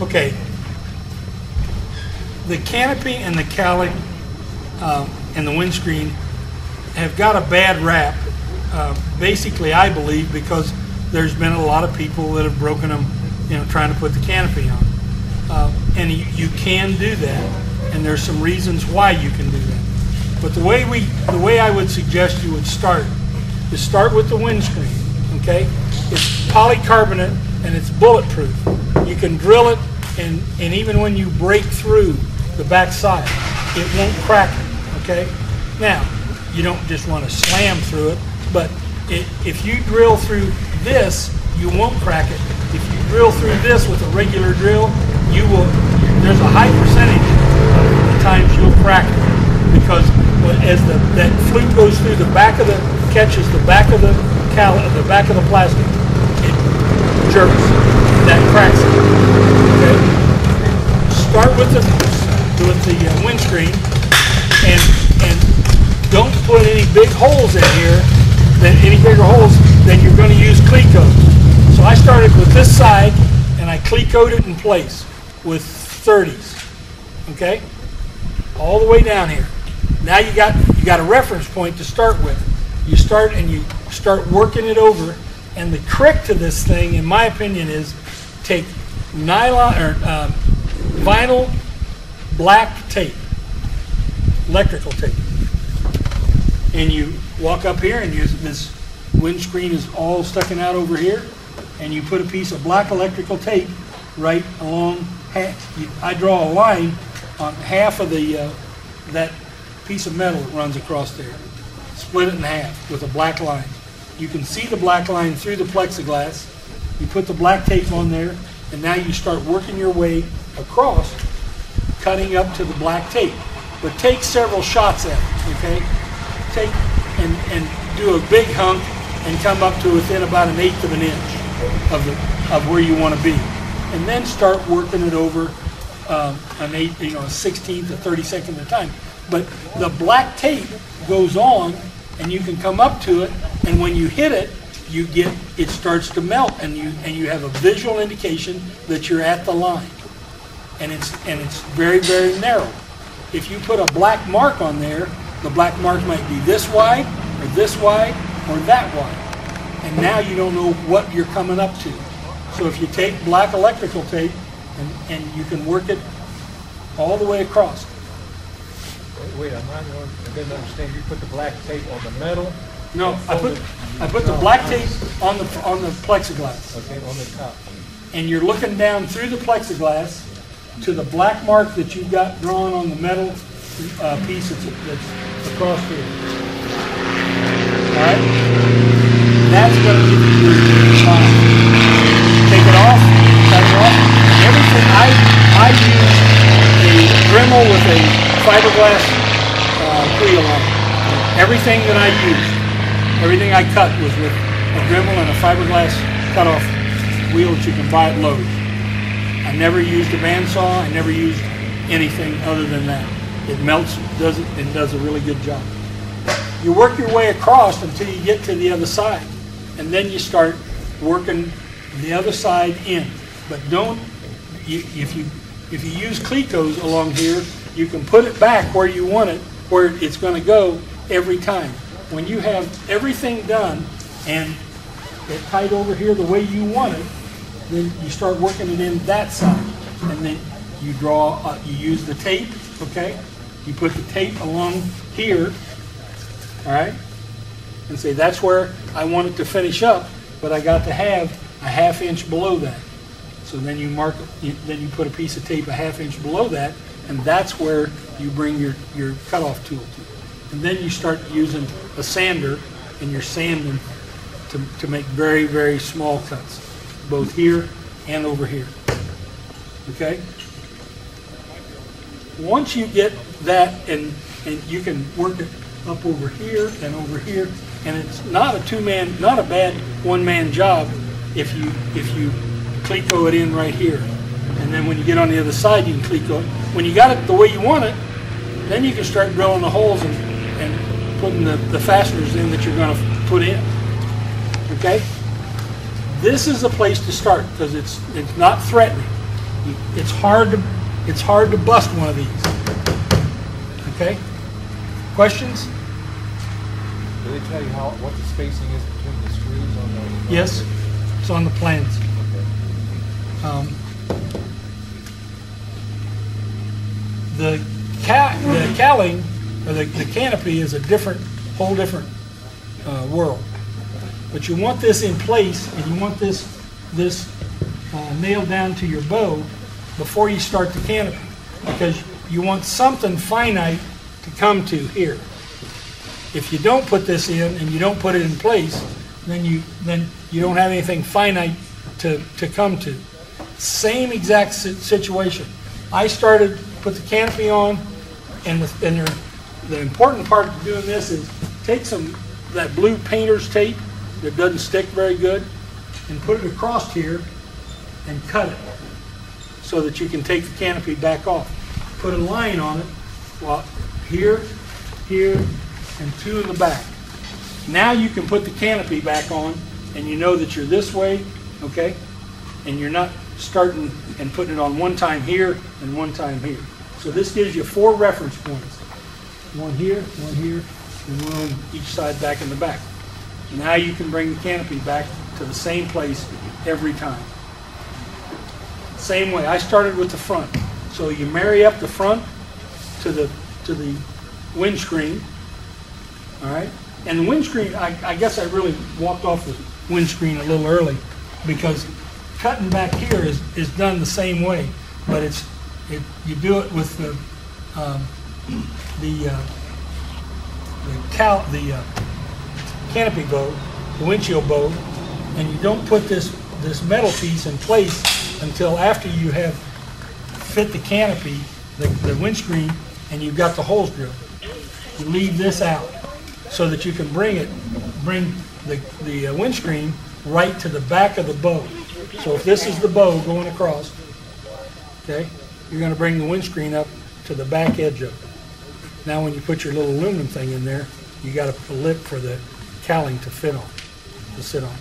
Okay. The canopy and the cowling and the windscreen have got a bad rap, basically I believe because there's been a lot of people that have broken them, you know, trying to put the canopy on. And you can do that, and there's some reasons why you can do that. But the way I would suggest you would start is start with the windscreen. Okay, it's polycarbonate and it's bulletproof. You can drill it, and even when you break through the back side, it won't crack it. Okay, now you don't just want to slam through it, but if you drill through this, you won't crack it. If you drill through this with a regular drill, you will. There's a high percentage of the times you'll crack it because as that flute goes through the back of the catches the back of the back of the plastic, it jerks. That cracks it. Okay. Start with the windscreen and don't put any big holes in here. Any bigger holes, then you're going to use Cleco. So I started with this side and I Clecoed it in place with 30s. Okay, all the way down here. Now you got a reference point to start with. You start working it over, and the trick to this thing, in my opinion, is take nylon or vinyl black tape, electrical tape, and you walk up here and this windscreen is all sticking out over here, and you put a piece of black electrical tape right along half. I draw a line on half of that piece of metal that runs across there. Split it in half with a black line. You can see the black line through the plexiglass. You put the black tape on there, and now you start working your way across, cutting up to the black tape. But take several shots at it, okay? Take and do a big hunk and come up to within about 1/8 of an inch of where you want to be. And then start working it over a 16th, a 32nd at a time. But the black tape goes on, and you can come up to it, and when you hit it, it starts to melt, and you have a visual indication that you're at the line, and it's very, very narrow. If you put a black mark on there, the black mark might be this wide, or this wide, or that wide, and now you don't know what you're coming up to. So if you take black electrical tape and you can work it all the way across. Wait, I didn't understand. You put the black tape on the metal? No, I put the black tape on the plexiglass. Okay, on the top. And you're looking down through the plexiglass to the black mark that you've got drawn on the metal piece that's across here. All right? That's going to give you your line. Take it off, cut it off. Everything, I use a Dremel with a fiberglass wheel on it. Everything that I used, everything I cut was with a Dremel and a fiberglass cutoff wheel that you can buy at Lowe's. I never used a bandsaw. I never used anything other than that. It melts, does it, and does a really good job. You work your way across until you get to the other side, and then you start working the other side in. But don't, if you use Clecos along here, you can put it back where you want it, where it's going to go every time. When you have everything done and it tight over here the way you want it, then you start working it in that side, and then you draw. You use the tape, okay? You put the tape along here, all right, and say that's where I want it to finish up, but I got to have a 1/2 inch below that. So then you mark it. Then you put a piece of tape a 1/2 inch below that, and that's where you bring your cutoff tool to. And then you start using a sander, and you're sanding to make very, very small cuts, both here and over here. Okay? Once you get that, and you can work it up over here and over here, and it's not not a bad one-man job if you Cleco it in right here. And then when you get on the other side, you can Cleco it. When you got it the way you want it, then you can start drilling the holes and putting the fasteners in that you're going to put in. Okay? This is the place to start because it's not threatening. It's hard to bust one of these. Okay? Questions? Do they tell you what the spacing is between the screws on the? Yes, it's on the plans. The cowling, or the canopy, is a whole different world. But you want this in place, and you want this nailed down to your bow before you start the canopy, because you want something finite to come to here. If you don't put this in and you don't put it in place, then you don't have anything finite to come to. Same exact situation. I started, put the canopy on, and the important part of doing this is take that blue painter's tape that doesn't stick very good and put it across here and cut it so that you can take the canopy back off. Put a line on it, here, here, and 2 in the back. Now you can put the canopy back on, and you know that you're this way, okay? And you're not starting and putting it on one time here and one time here. So this gives you 4 reference points. One here, and one on each side back in the back. Now you can bring the canopy back to the same place every time. Same way, I started with the front. So you marry up the front to the windscreen, all right? And the windscreen, I guess I really walked off the windscreen a little early, because cutting back here is done the same way, but you do it with the canopy bow, the windshield bow, and you don't put this metal piece in place until after you have fit the canopy, the windscreen, and you've got the holes drilled. You leave this out so that you can bring the windscreen right to the back of the bow. So if this is the bow going across, okay, you're going to bring the windscreen up to the back edge of it. Now when you put your little aluminum thing in there, you got a lip for the cowling to sit on.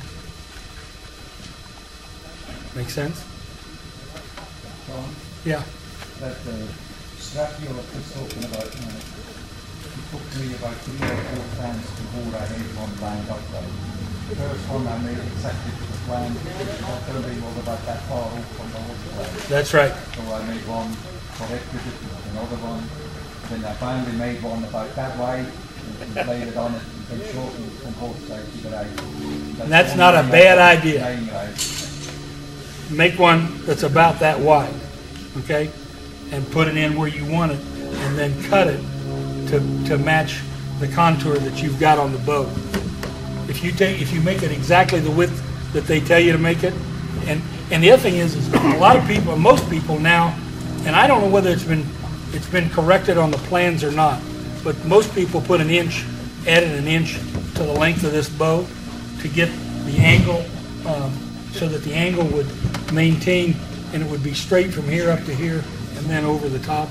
Make sense? Yeah. That strap you were just talking about, it took me about 3 or 4 times to hold that one lined up right. The first one I made exactly to the plan, not going to be all about that far off from the whole plan. That's right. So I made one, corrected it, another one, then I finally made one about that wide, and laid it on it, and shortened it from both sides to get out. That's not a bad idea. Make one that's about that wide, okay, and put it in where you want it, and then cut it to match the contour that you've got on the bow. If you make it exactly the width that they tell you to make it, and the other thing is a lot of people, most people now, and I don't know whether it's been corrected on the plans or not, but most people put added an inch to the length of this bow to get the angle, so that the angle would maintain and it would be straight from here up to here and then over the top.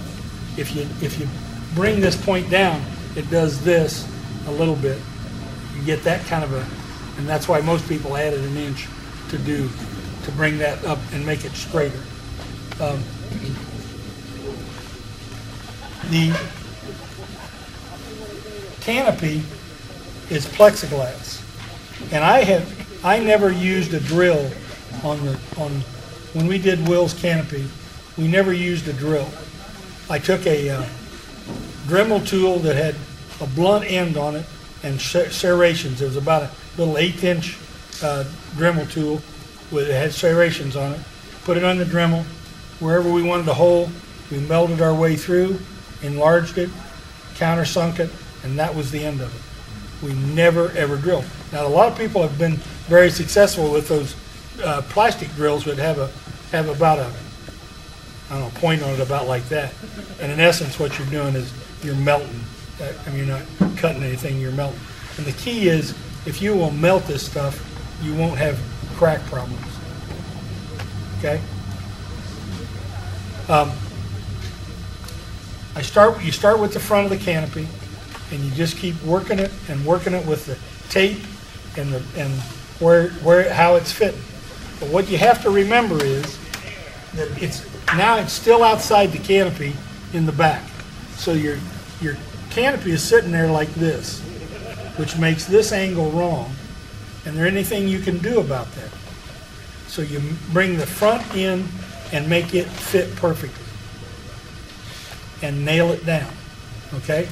If you bring this point down, it does this a little bit. You get that kind of and that's why most people added an inch to bring that up and make it straighter. The canopy is plexiglass, and I never used a drill when we did Will's canopy. We never used a drill. I took a Dremel tool that had a blunt end on it and serrations. It was about a little 1/8" Dremel tool it had serrations on it. Put it on the Dremel. Wherever we wanted a hole, we melted our way through, enlarged it, countersunk it, and that was the end of it. We never ever drilled. Now a lot of people have been very successful with those plastic drills that have about a point on it about like that. And in essence, what you're doing is you're melting. You're not cutting anything, you're melting. And the key is, if you will melt this stuff, you won't have crack problems. Okay? You start with the front of the canopy, and you just keep working it with the tape and how it's fitting. But what you have to remember is that Now it's still outside the canopy in the back. So your canopy is sitting there like this, which makes this angle wrong. And there anything you can do about that? So you bring the front in and make it fit perfectly. And nail it down, okay?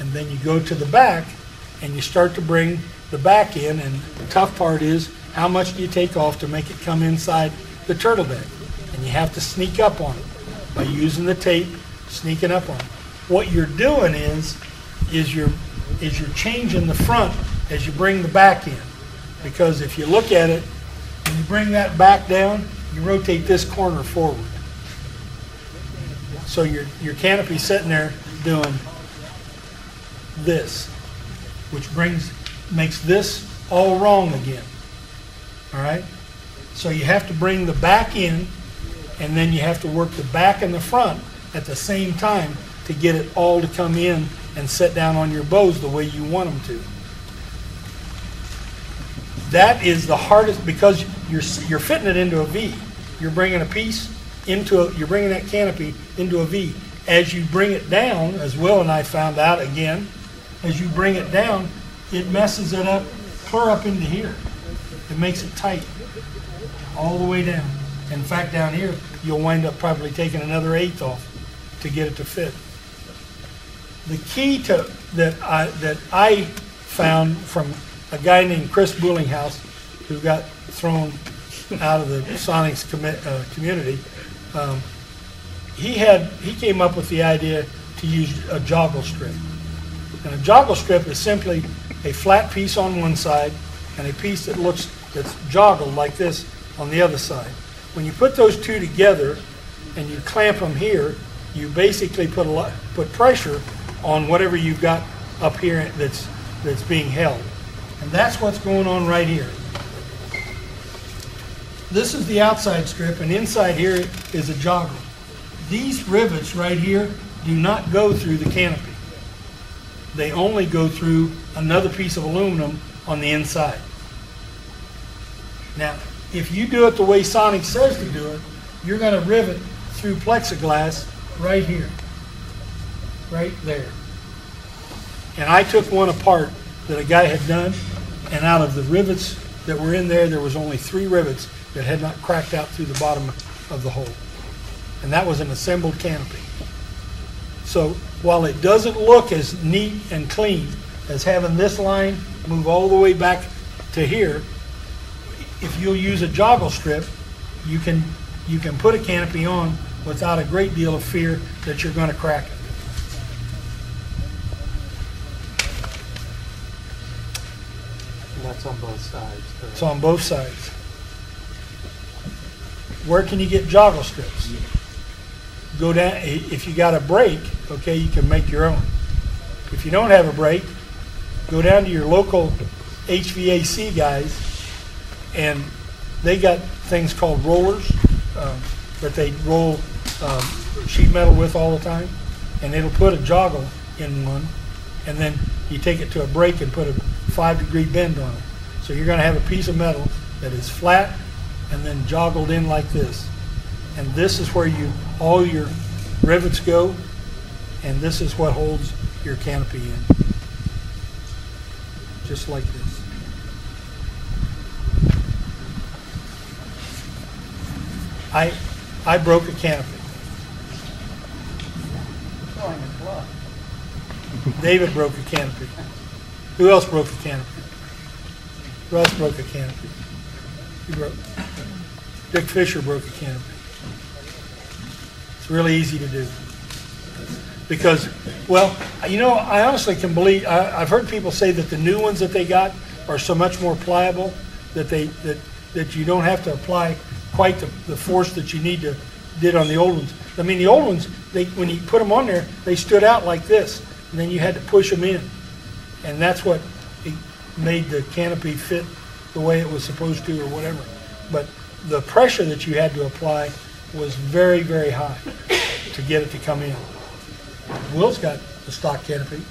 And then you go to the back and you start to bring the back in, and the tough part is how much do you take off to make it come inside the turtle bed? And you have to sneak up on it by using the tape, sneaking up on it. What you're doing is you're changing the front as you bring the back in. Because if you look at it, when you bring that back down, you rotate this corner forward. So your canopy's sitting there doing this, which makes this all wrong again. All right? So you have to bring the back in, and then you have to work the back and the front at the same time to get it all to come in and set down on your bows the way you want them to. That is the hardest, because you're fitting it into a V. You're bringing a piece you're bringing that canopy into a V. As you bring it down, as Will and I found out again, as you bring it down, it messes it up, clear up into here. It makes it tight all the way down. In fact, down here, you'll wind up probably taking another 1/8 off to get it to fit. The key that I found from a guy named Chris Bullinghouse, who got thrown out of the Sonex community, he came up with the idea to use a joggle strip. And a joggle strip is simply a flat piece on one side and a piece that's joggled like this on the other side. When you put those two together and you clamp them here, you basically put pressure on whatever you've got up here that's being held. And that's what's going on right here. This is the outside strip, and inside here is a joggle. These rivets right here do not go through the canopy. They only go through another piece of aluminum on the inside. Now, if you do it the way Sonex says to do it, you're going to rivet through plexiglass right here, right there. And I took one apart that a guy had done, and out of the rivets that were in there, there was only 3 rivets that had not cracked out through the bottom of the hole. And that was an assembled canopy. So while it doesn't look as neat and clean as having this line move all the way back to here, if you'll use a joggle strip, you can put a canopy on without a great deal of fear that you're going to crack it. And that's on both sides. Correct? It's on both sides. Where can you get joggle strips? Go down, if you got a brake, okay, you can make your own. If you don't have a brake, go down to your local HVAC guys, and they got things called rollers that they roll sheet metal with all the time, and it'll put a joggle in one, and then you take it to a brake and put a 5-degree bend on it. So you're going to have a piece of metal that is flat and then joggled in like this. And this is where all your rivets go, and this is what holds your canopy in. Just like this. I broke a canopy. David broke a canopy. Who else broke a canopy? Who else broke a canopy? Dick Fisher broke a canopy. It's really easy to do. Because, well, you know, I honestly can believe, I've heard people say that the new ones that they got are so much more pliable that you don't have to apply quite the force that you did on the old ones. I mean, the old ones, when you put them on there, they stood out like this, and then you had to push them in. And that's what made the canopy fit the way it was supposed to or whatever. But the pressure that you had to apply was very, very high to get it to come in. Will's got the stock canopy.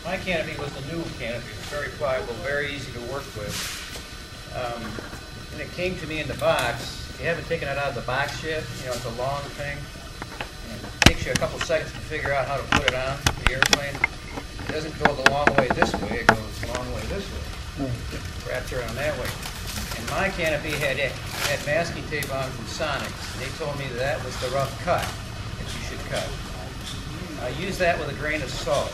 My canopy was the new canopy. It was very pliable, very easy to work with. And it came to me in the box, if you haven't taken it out of the box yet, you know, it's a long thing. And it takes you a couple seconds to figure out how to put it on the airplane. It doesn't go the long way this way, it goes the long way this way. It wraps around that way. And my canopy had masking tape on from Sonex, and they told me that was the rough cut that you should cut. I used that with a grain of salt.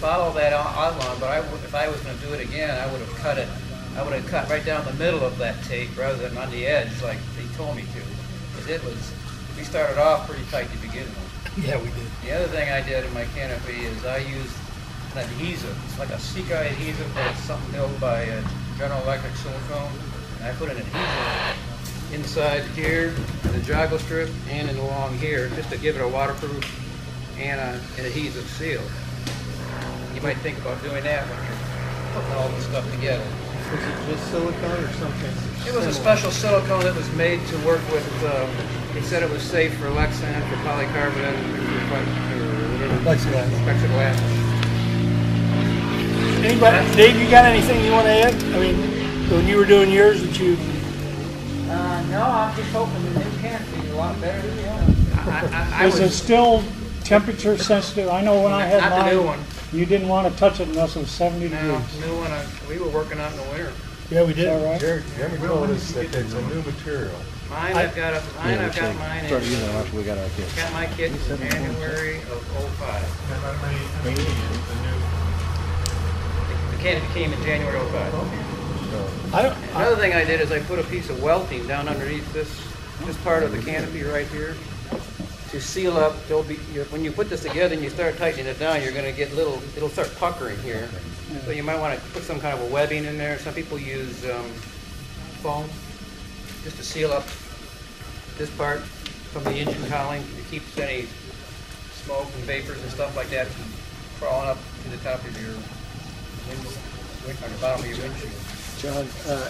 Follow that outline, but if I was going to do it again, I would have cut it. I would have cut right down the middle of that tape rather than on the edge like they told me to. Because we started off pretty tight to begin with. Yeah, we did. The other thing I did in my canopy is I used an adhesive. It's like a Seaguy adhesive, but it's something built by General Electric silicone. And I put an adhesive inside here, the joggle strip, and along here, just to give it a waterproof and an adhesive seal. You might think about doing that when you're putting all this stuff together. Was it just silicone or something? It was a special silicone that was made to work with, they said it was safe for Lexan, for polycarbonate, or Plexiglass. plexiglass. Anybody, Dave, you got anything you want to add? I mean, when you were doing yours, that you... No, I'm just hoping the new canopy is a lot better than the other. Is it still temperature sensitive? I know when I had Not the new mine, one. you didn't want to touch it unless it was 70 No, degrees. new one, we were working on in the winter. Yeah, we Is that did. right? Jeremy told us that it's a new material. Mine, I've got mine in, We got our kids. got my kit in January of '05. The canopy came in January of '05. Another thing I did is I put a piece of welting down underneath this part of the canopy right here to seal up. When you put this together and you start tightening it down, you're going to get it'll start puckering here. So you might want to put some kind of a webbing in there. Some people use foam just to seal up this part from the engine cowling. It keeps any smoke and vapors and stuff like that from crawling up to the top of your or the bottom of your windshield. John,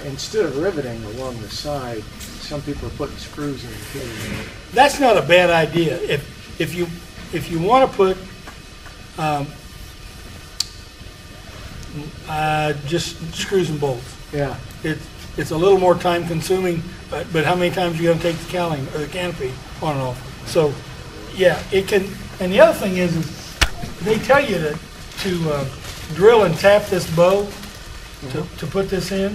instead of riveting along the side, some people are putting screws in and fitting it. That's not a bad idea. If you want to put just screws and bolts. Yeah. It's a little more time consuming, but how many times are you going to take the cowling or the canopy on and off? So, yeah, it can. And the other thing is they tell you to drill and tap this bow to put this in.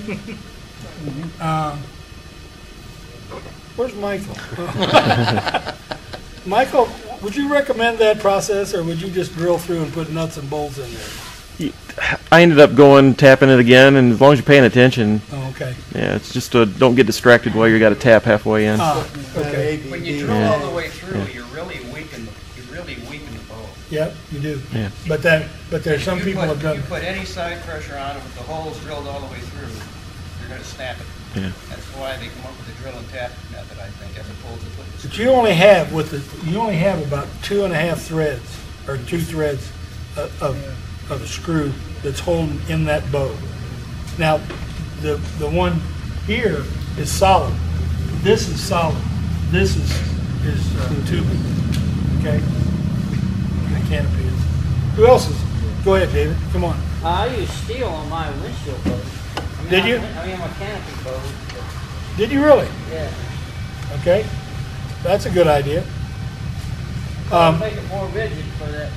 Where's Michael? Michael, would you recommend that process, or would you just drill through and put nuts and bolts in there? I ended up tapping it again, and as long as you're paying attention, Oh, okay. yeah, it's just don't get distracted while you got to tap halfway in. Okay. When you drill all the way through, you really weaken the bow. Yep, you do. Yeah. But there's some people have done. You put any side pressure on it with the holes drilled all the way through, you're going to snap it. Yeah. That's why they come up with the drill and tap method, I think, as opposed to putting. But you only have about 2.5 threads or 2 threads of a screw that's holding in that bow. Now, the one here is solid. This is solid. This is tubing. Okay. The canopy is. Who else is? Go ahead, David. Come on. I use steel on my windshield boat. Did you? I mean, my canopy boat. Did you really? Yeah. Okay. That's a good idea. Make it more rigid for that.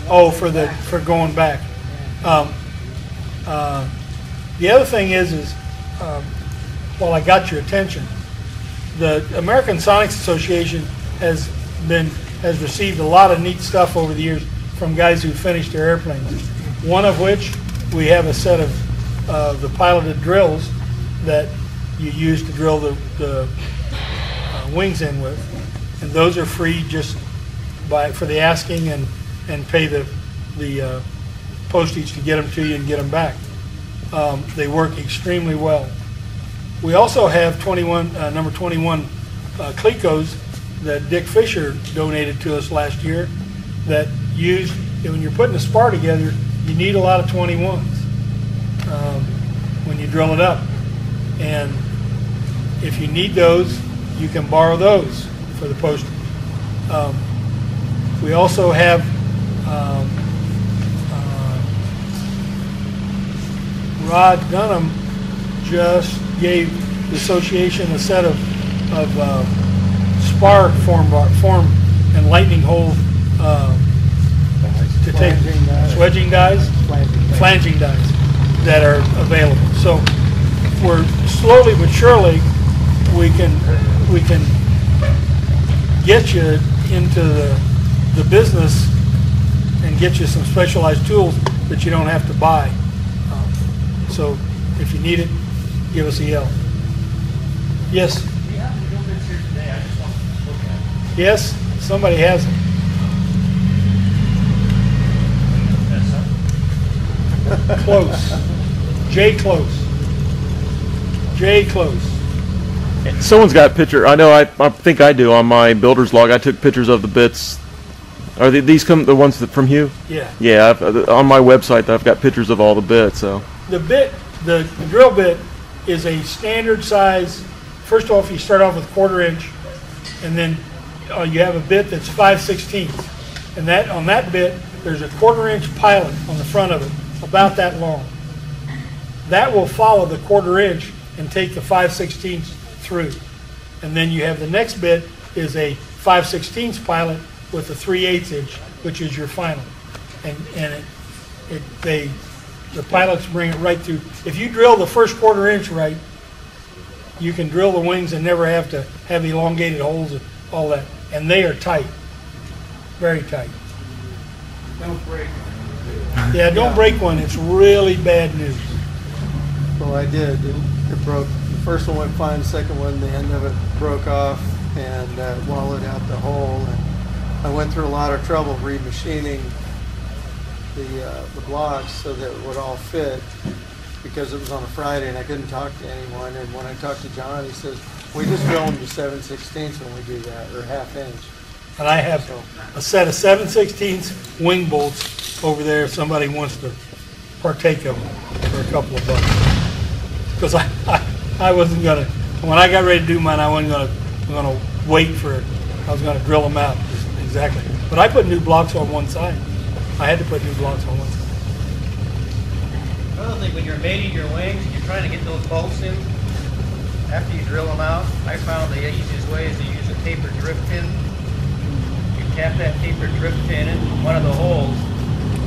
Oh, for going back. The other thing is while I got your attention, the American Sonex Association has received a lot of neat stuff over the years from guys who finished their airplanes. One of which we have a set of the piloted drills that you use to drill the wings in with, and those are free just for the asking and pay the postage to get them to you and get them back. They work extremely well. We also have number 21 Clecos that Dick Fisher donated to us last year that when you're putting a spar together, you need a lot of 21s when you drill it up. And if you need those, you can borrow those for the postage. We also have Rod Dunham just gave the association a set of spar form and lightning hole to take swedging dies, flanging dies that are available. So we're slowly but surely we can get you into the business and get you some specialized tools that you don't have to buy. So if you need it, give us a yell. Yes? Yes, somebody has it. Close. Jay Close. Jay Close. Someone's got a picture. I know. I think I do on my builder's log. I took pictures of the bits. Are these the ones from Hugh? Yeah. Yeah. On my website, I've got pictures of all the bits. So the drill bit is a standard size. First off, you start off with 1/4 inch, and then you have a bit that's 5/16, and that on that bit there's a 1/4 inch pilot on the front of it, about that long. That will follow the 1/4 inch and take the 5/16 through, and then you have the next bit is a 5/16 pilot with a 3/8 inch, which is your final, and the pilots bring it right through. If you drill the first 1/4 inch right, you can drill the wings and never have to have elongated holes and all that. And they are tight, very tight. Don't break. Yeah, don't break one. It's really bad news. Well, I did. It broke. The first one went fine. The second one, the end of it broke off and wallowed out the hole. And I went through a lot of trouble remachining the blocks so that it would all fit, because it was on a Friday and I couldn't talk to anyone. And when I talked to John, he says, we just drill them to 7/16 when we do that, or 1/2 inch. And I have a set of 7/16 wing bolts over there if somebody wants to partake of them for a couple of bucks. Because I wasn't going to, when I got ready to do mine, I wasn't going to wait for it. I was going to drill them out, exactly. But I put new blocks on one side. I had to put new blocks on one side. Another thing, when you're mating your wings and you're trying to get those bolts in, after you drill them out, I found the easiest way is to use a tapered drip pin. You tap that tapered drip pin in one of the holes,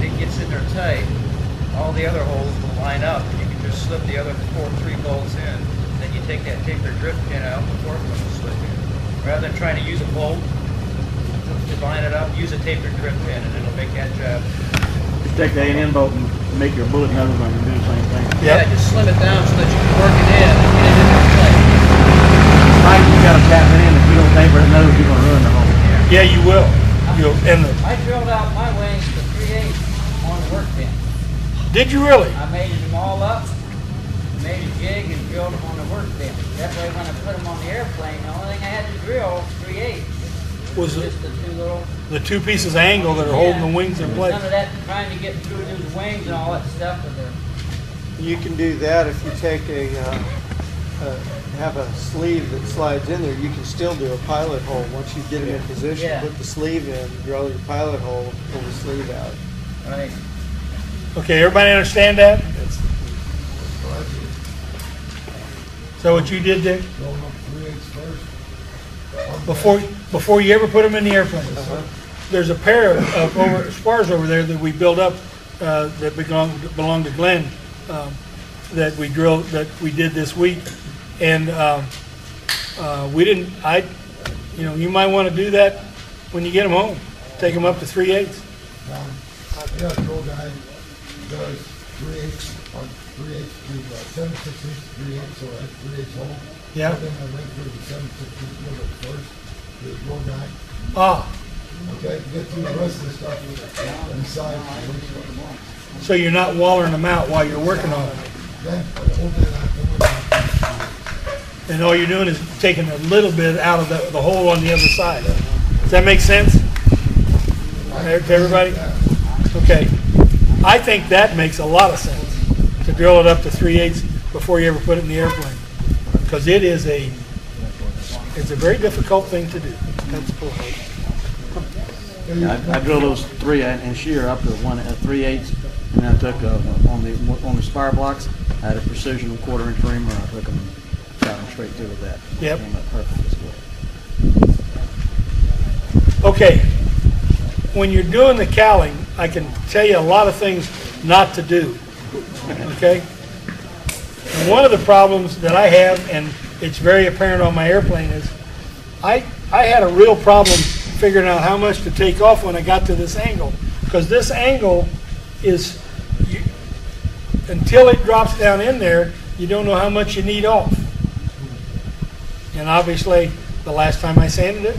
it gets in there tight. All the other holes will line up, and you can just slip the other 3 bolts in. Then you take that tapered drip pin out, the 4th one will slip in. Rather than trying to use a bolt to line it up, use a tapered drip pin, and it'll make that job. You take the A&M bolt and make your bullet nose on and do the same thing. Yeah, just slim it down so that you can work it in and get it in there tight. Right, you got to tap it in. If you don't taper the nose, you're going to ruin the hole. Yeah, you will. I drilled out my wings to 3/8 on the workbench. Did you really? I made them all up, made a jig, and drilled them on the workbench. That way, when I put them on the airplane, the only thing I had to drill 3/8 Was it just the 2 little. the 2 pieces of angle that are holding the wings in place? None of that trying to get through those wings and all that stuff with the. You can do that if you take have a sleeve that slides in there. You can still do a pilot hole. Once you get them in position, Yeah. put the sleeve in, drill your pilot hole, pull the sleeve out. Right. Okay, everybody understand that? So what you did, Dick? Before you ever put them in the airplane. There's a pair of spars over there that we built up that belong to Glenn that we did this week, and we didn't. You might want to do that when you get them home. Take them up to 3/8. I've got a drill guy who does 3/8 on 3/8 to 7/16 3/8, so that's 3/8 hole. Yeah. Then I went through the 7/16 drill at first, the drill guy. Ah, Okay, get through the rest of the stuff inside. so you're not wallering them out while you're working on them. Then hold that out. And all you're doing is taking a little bit out of the hole on the other side. Does that make sense to everybody? Okay. I think that makes a lot of sense, to drill it up to 3/8 before you ever put it in the airplane. Because it's a very difficult thing to do. That's cool. Yeah, I drilled those 3 shear up to 3/8, and I took on the spar blocks. I had a precision 1/4 inch reamer. I took them cutting straight through with that. Yep. Came up perfect as well. Okay, when you're doing the cowling, I can tell you a lot of things not to do, okay? And one of the problems that I have, and it's very apparent on my airplane, is I had a real problem figuring out how much to take off when I got to this angle, because this angle is, until it drops down in there, you don't know how much you need off. And obviously, the last time I sanded it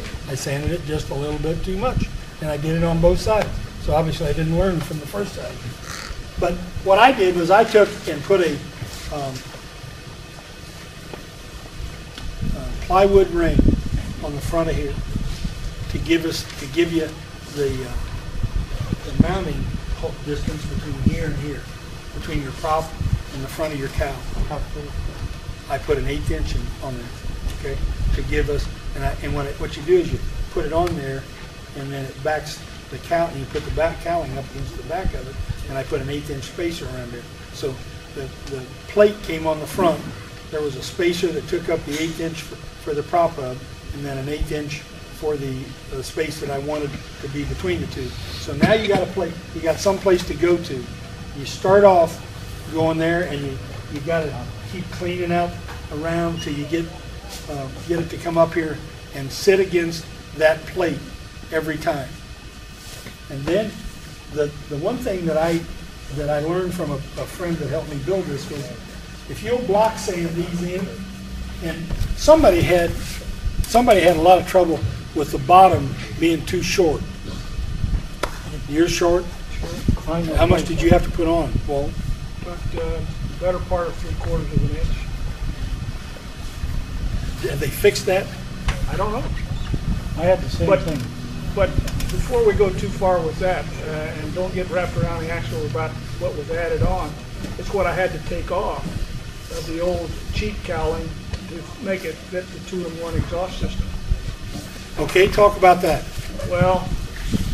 just a little bit too much. And I did it on both sides. So obviously I didn't learn from the first side. But what I did was I took and put a plywood ring on the front of here to give you the mounting distance between here and here, between your prop and the front of your cowl. I put an 1/8 inch on there, okay, to give us, and what you do is you put it on there, and then it backs the cowl, and you put the back cowling up against the back of it, and I put an 1/8 inch spacer around there. So the plate came on the front. There was a spacer that took up the 1/8 inch for the prop hub, and then an 1/8 inch for the space that I wanted to be between the two. So now you got a plate, you got some place to go to. You start off going there, and you got to keep cleaning out around till you get it to come up here and sit against that plate every time. And then the one thing that I learned from a friend that helped me build this was, if you'll block sand these in, and somebody had a lot of trouble with the bottom being too short. You're short? How much did you have to put on? Well, But better part of 3/4 of an inch. have they fixed that? I don't know. I had the same thing. But before we go too far with that, and don't get wrapped around the axle about what was added on, it's what I had to take off of the old cheap cowling to make it fit the 2-in-1 exhaust system. Okay, talk about that. Well,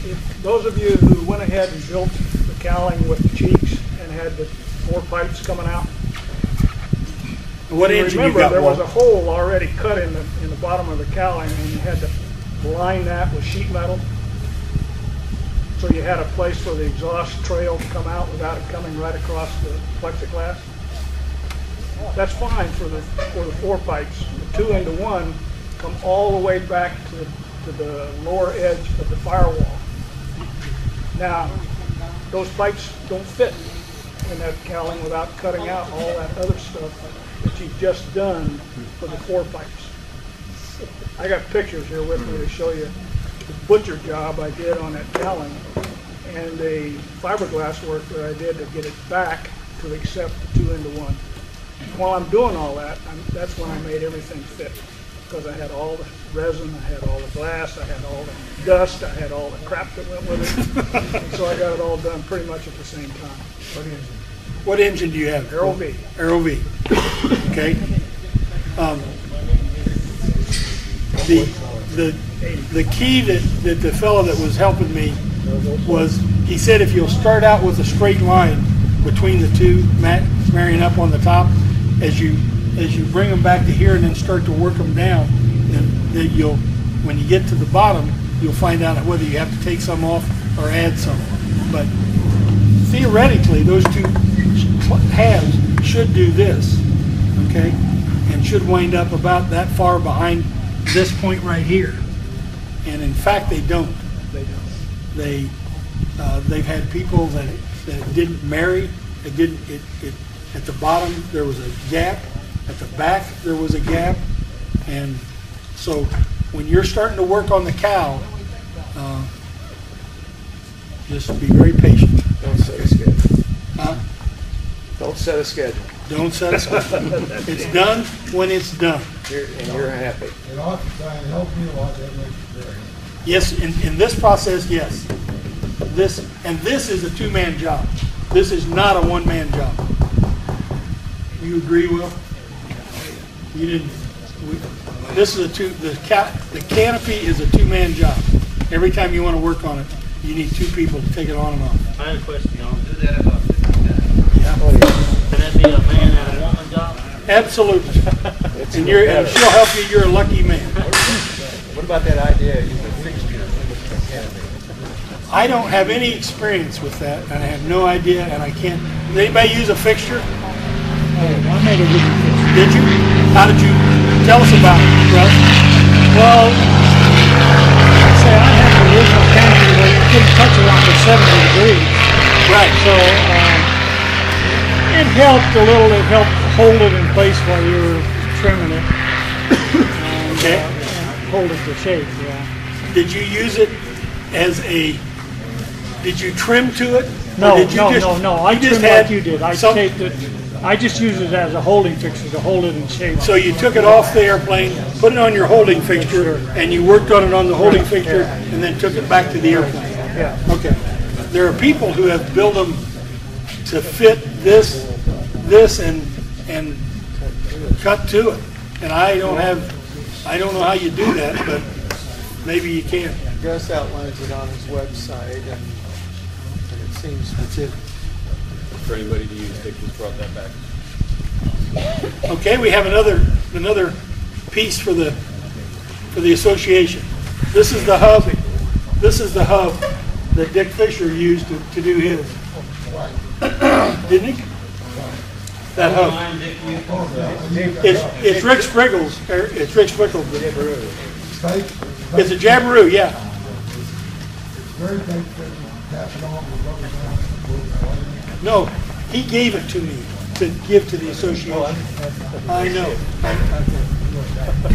if those of you who went ahead and built the cowling with the cheeks and had the 4 pipes coming out, What engine you remember got? there was a Walt? hole already cut in the bottom of the cowling, and you had to line that with sheet metal, so you had a place for the exhaust trail to come out without it coming right across the plexiglass. That's fine for the 4 pipes. The 2-into-1 come all the way back to the lower edge of the firewall. Now, those pipes don't fit in that cowling without cutting out all that other stuff that you've just done for the 4 pipes. I got pictures here with me to show you the butcher job I did on that cowling and the fiberglass work that I did to get it back to accept the 2-into-1. While I'm doing all that, that's when I made everything fit, because I had all the resin, I had all the glass, I had all the dust, I had all the crap that went with it. And so I got it all done pretty much at the same time. What engine do you have? Aero V. Aero V. Okay. The key that the fellow that was helping me was, he said if you'll start out with a straight line between the two, marrying up on the top, as you bring them back to here and then start to work them down, then when you get to the bottom, you'll find out whether you have to take some off or add some. But theoretically, those two halves should do this, okay, and should wind up about that far behind this point right here. And in fact, they don't. They don't. They've had people that didn't marry. It didn't. It at the bottom there was a gap. At the back there was a gap. And so when you're starting to work on the cow, just be very patient. Don't set a schedule. Huh? Don't set a schedule. Don't set a schedule. It's done when it's done. And you're happy. It ought to try and help you a lot, that makes it very. Yes, in this process, yes. This is a 2-man job. This is not a 1-man job. You agree, Will? You didn't. This is the canopy is a 2-man job. Every time you want to work on it, you need 2 people to take it on and off. I have a question, y'all. Do that about 50 times. Yeah. Can that be a man and a woman job? Absolutely. and she'll help you. You're a lucky man. What about that idea of using a fixture in the canopy? I don't have any experience with that, and I have no idea, and I can't. Did anybody use a fixture? I made a wooden fixture. Did you? How did you? Tell us about it, Russ. Well, say I had the original canopy where you couldn't touch it under 70 degrees. Right. So it helped a little. It helped hold it in place while you were trimming it. And, Okay. and hold it to shape. Yeah. Did you use it as a? Did you trim to it? No, Or did you no. I you just trimmed had like you did. I some- shaped it. I just used it as a holding fixture to hold it in shape. So you took it off the airplane, put it on your holding fixture, and you worked on it on the holding fixture, and then took it back to the airplane. Yeah. Okay. There are people who have built them to fit this, and cut to it. And I don't know how you do that, but maybe you can. Gus outlines it on his website, and it seems legit. For anybody to use, they just brought that back. Okay, we have another piece for the association. This is the hub. This is the hub that Dick Fisher used to do his. Didn't he? That hub. It's Rick Spriggles. It's Rick Spriggles. It's a Jabiru, yeah. No, he gave it to me to give to the association. I know.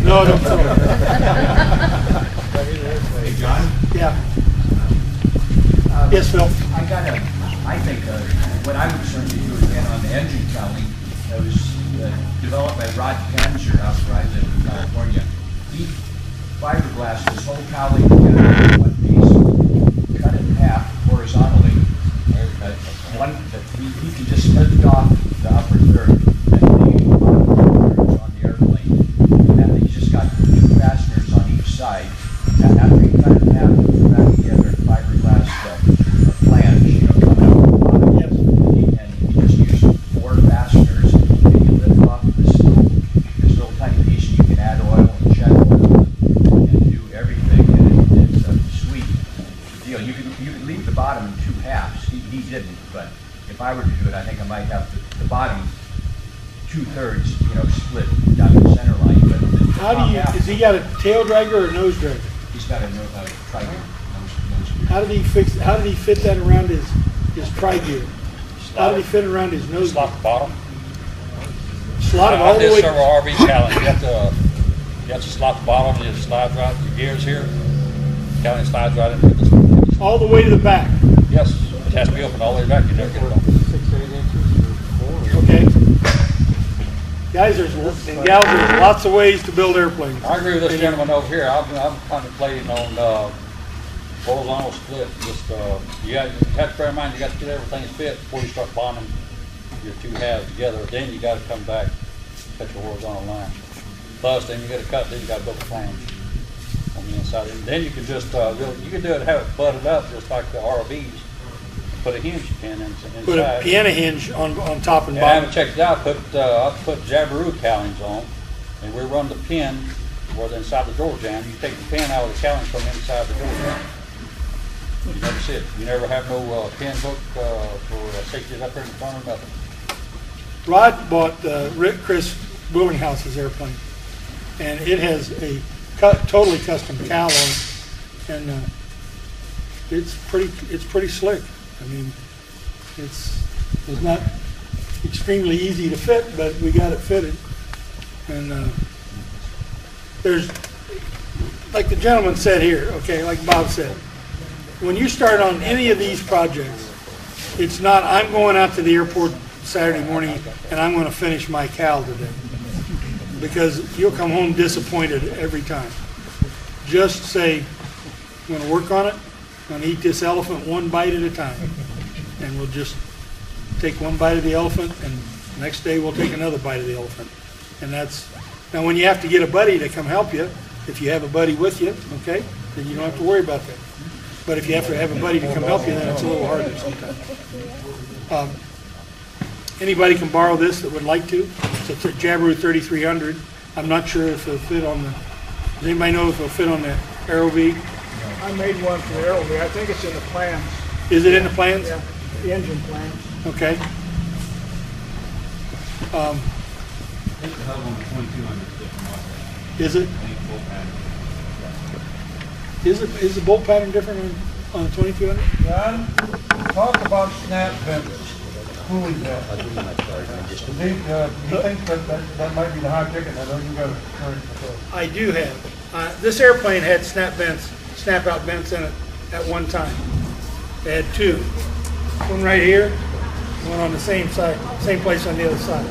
No, don't throw it. Hey, John? Yeah. Yes, Phil? I think what I would certainly do again on the engine cowling that was developed by Rod Panzer out where I live in California. He fiberglassed this whole cowling together in one piece, cut it in half horizontally. He can just lift off the upper third and the bottom thirds on the airplane. And then he's just got two fasteners on each side. And after he cut it in half, he put back together fiberglass flange, coming out the bottom. Yes. And he just used 4 fasteners, and you lift off this little tiny piece, and you can add oil and check oil and do everything. And it's a sweet deal. You can leave the bottom in 2 halves. He didn't, but if I were to do it, I think I might have the bottom 2/3, split down the center line. But the How do you? Has he got a tail dragger or a nose dragger? He's got a tri-gear nose. How did he fit that around his tri-gear? How did he fit it around his nose? Slot the bottom. Slot it I all the did way. several RV cowlings. You have to slot the bottom. You slide right the gears here. Cowling slides right into this. All the way to the back. Yes, it has to be open all the way back. You never get it open. 6 or 8 inches or 4. Okay. Guys, and gals, there's lots of ways to build airplanes. I agree with this gentleman over here. I'm contemplating on horizontal split. Just you have to bear in mind you got to get everything fit before you start bonding your 2 halves together. Then you got to come back, cut your horizontal line. Plus, then you got to cut. Then you got to build a flange on the inside. And then you can just you can do it, have it butted up just like the RVs. Put a hinge pin inside. Put a piano hinge on top and I bottom. haven't checked it out. I put Jabiru cowlings on, and we run the pin where the inside the door jam. You take the pin out of the cowling from inside the door jam. You never see it. You never have no pin hook for safety up there in the front or nothing. Rod bought Chris Willinghouse's airplane, and it has a totally custom cowl on it, and it's pretty slick. I mean, it's not extremely easy to fit, but we got it fitted. And there's, like the gentleman said here, okay, like Bob said, when you start on any of these projects, it's not, I'm going out to the airport Saturday morning and I'm going to finish my cowl today. Because you'll come home disappointed every time. Just say, I'm going to work on it. I'm going to eat this elephant one bite at a time. And we'll just take one bite of the elephant, and the next day we'll take another bite of the elephant. And that's, now when you have to get a buddy to come help you, if you have a buddy with you, okay, then you don't have to worry about that. But if you have to have a buddy to come help you, then it's a little harder sometimes. Anybody can borrow this that would like to. It's a Jabiru 3300. I'm not sure if it'll fit on the, does anybody know if it'll fit on the AeroV? I made one for the AeroV. I think it's in the plans. Is it in the plans? Yeah, the engine plans. Okay. It's the hub on the 2200 different model. Is it? I think bolt pattern. Is the bolt pattern different on the 2200? John, talk about snap vents. Cooling vents. You think that might be the hot ticket? I know you got a current before. I do have. This airplane had snap out vents in it at one time. They had two. One right here, one on the same side, same place on the other side.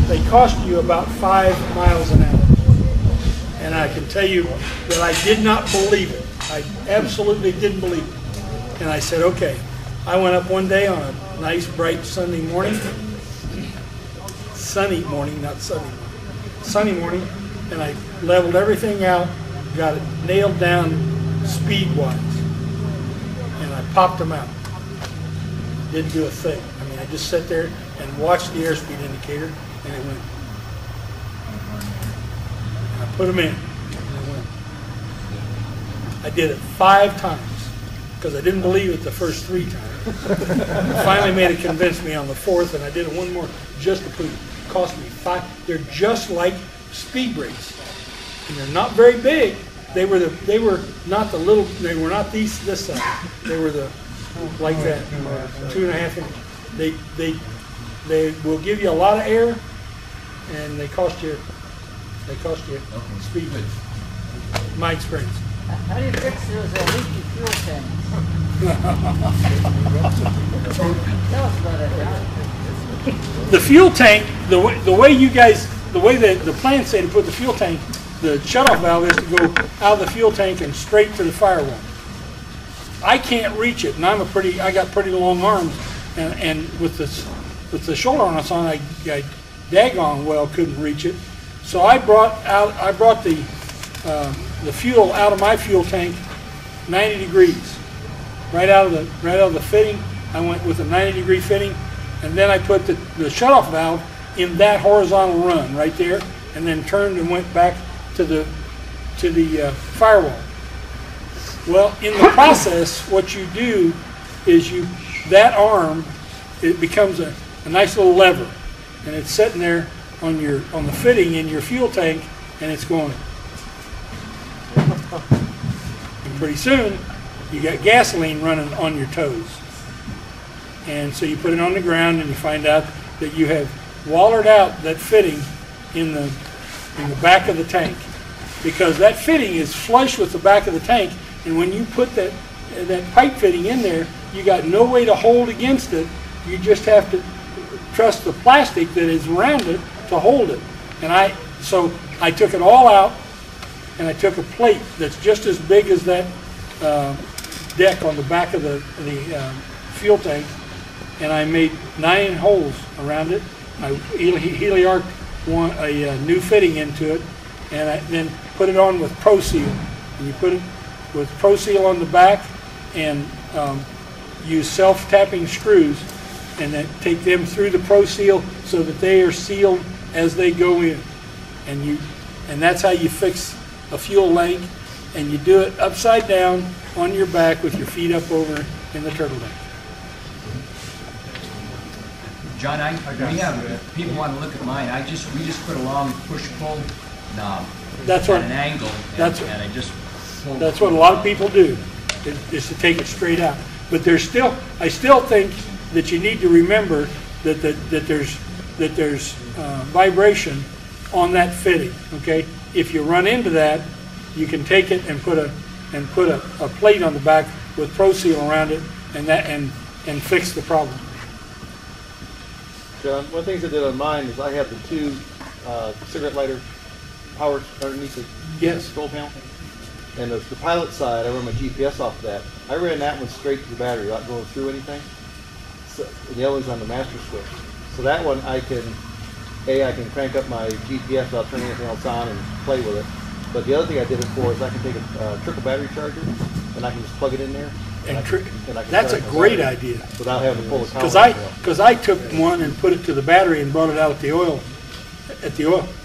They cost you about 5 miles an hour. And I can tell you that I did not believe it. I absolutely didn't believe it. And I said, okay. I went up one day on a nice, bright Sunday morning. Sunny morning, not sunny morning. Sunny morning, and I leveled everything out, got it nailed down speed-wise, and I popped them out. Didn't do a thing. I mean, I just sat there and watched the airspeed indicator, and it went. And I put them in, and it went. I did it 5 times, because I didn't believe it the first 3 times. Finally made it convince me on the 4th, and I did it one more just to prove it. It cost me 5. They're just like speed brakes, and they're not very big. They were not the little. They were not this size. They were the like that, 2.5 inch. They will give you a lot of air, and they cost you speed. My experience. How do you fix those leaky fuel tanks? Tell us about it, John. The fuel tank, the way the plans say to put the fuel tank, the shutoff valve is to go out of the fuel tank and straight to the firewall. I can't reach it, and I got pretty long arms, and with the shoulder harness on, I daggone well couldn't reach it. So I brought the fuel out of my fuel tank 90 degrees, right out of the fitting. I went with a 90-degree fitting, and then I put the shutoff valve in that horizontal run right there, and then turned and went back to the firewall. Well, in the process, what you do is that arm, it becomes a nice little lever, and it's sitting there on the fitting in your fuel tank, and it's going. And pretty soon, you got gasoline running on your toes. And so you put it on the ground, and you find out that you have wallered out that fitting in the back of the tank, because that fitting is flush with the back of the tank, and when you put that pipe fitting in there, you got no way to hold against it. You just have to trust the plastic that is around it to hold it. And so I took it all out, and I took a plate that's just as big as that deck on the back of the fuel tank, and I made 9 holes around it. I heli-arced a new fitting into it, and I then put it on with Pro Seal. And you put it with Pro Seal on the back, and use self-tapping screws, and then take them through the Pro Seal so that they are sealed as they go in. And that's how you fix a fuel tank, and you do it upside down on your back with your feet up over in the turtleneck. John, people want to look at mine. We just put a long push-pull knob at an angle, and I just pull. That's what a lot of people do, is to take it straight out. But I still think that you need to remember that there's vibration on that fitting. Okay, if you run into that, you can take it and put a plate on the back with Pro Seal around it, and fix the problem. John, one of the things I did on mine is I have the 2 cigarette lighter powers underneath the control panel. And the pilot side, I run my GPS off of that. I ran that one straight to the battery without going through anything. So the other one's on the master switch. So that one I can crank up my GPS without turning anything else on and play with it. But the other thing I did it for is I can take a trickle battery charger, and I can just plug it in there. That's a great idea. Without having to pull the collar. Because I took one and put it to the battery and brought it out at the oil.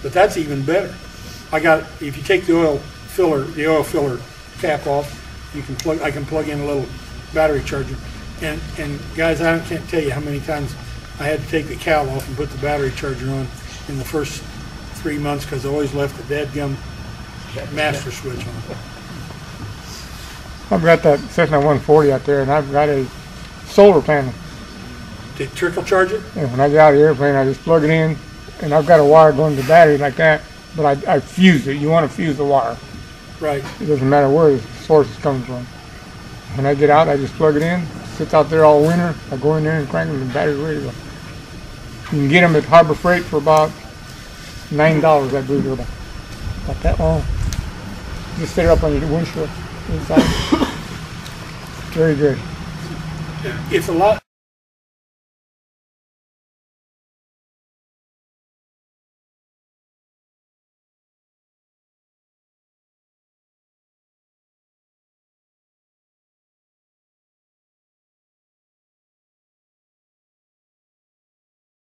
But that's even better. if you take the oil filler cap off, I can plug in a little battery charger. And guys, I can't tell you how many times I had to take the cowl off and put the battery charger on in the first 3 months because I always left the dadgum master switch on. I've got that Cessna 140 out there, and I've got a solar panel. To trickle charge it? And when I get out of the airplane, I just plug it in, and I've got a wire going to the battery like that, but I fuse it. You want to fuse the wire. Right. It doesn't matter where the source is coming from. When I get out, I just plug it in, sits out there all winter. I go in there and crank them, and the battery's ready to go. You can get them at Harbor Freight for about $9, I believe. They're about that long. Just set it up on your windshield inside. Very good. If a lot